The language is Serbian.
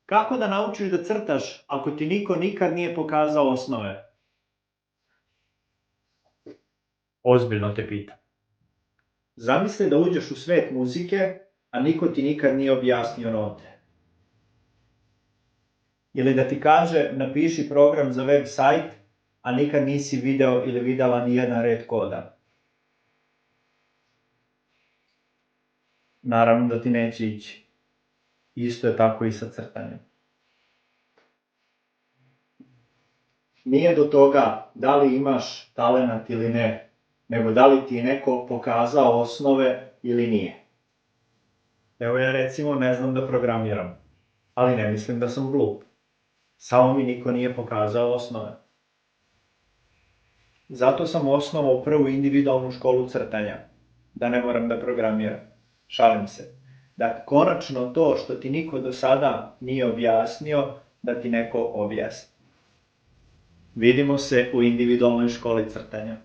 Kako da naučiš da crtaš ako ti niko nikad nije pokazao osnove? Ozbiljno te pitam. Zamisli da uđeš u svet muzike, a niko ti nikad nije objasnio note. Ili da ti kaže napiši program za web sajt, a nikad nisi video ili videla ni jedan red koda. Naravno da ti neće ići. Isto je tako i sa crtanjem. Nije do toga da li imaš talenat ili ne, nego da li ti je neko pokazao osnove ili nije. Evo ja recimo ne znam da programiram, ali ne mislim da sam glup. Samo mi niko nije pokazao osnove. Zato sam osnovao prvu individualnu školu crtanja, da ne moram da programiram. Šalim se. Da konačno to što ti niko do sada nije objasnio, da ti neko objasni. Vidimo se u individualnoj školi crtanja.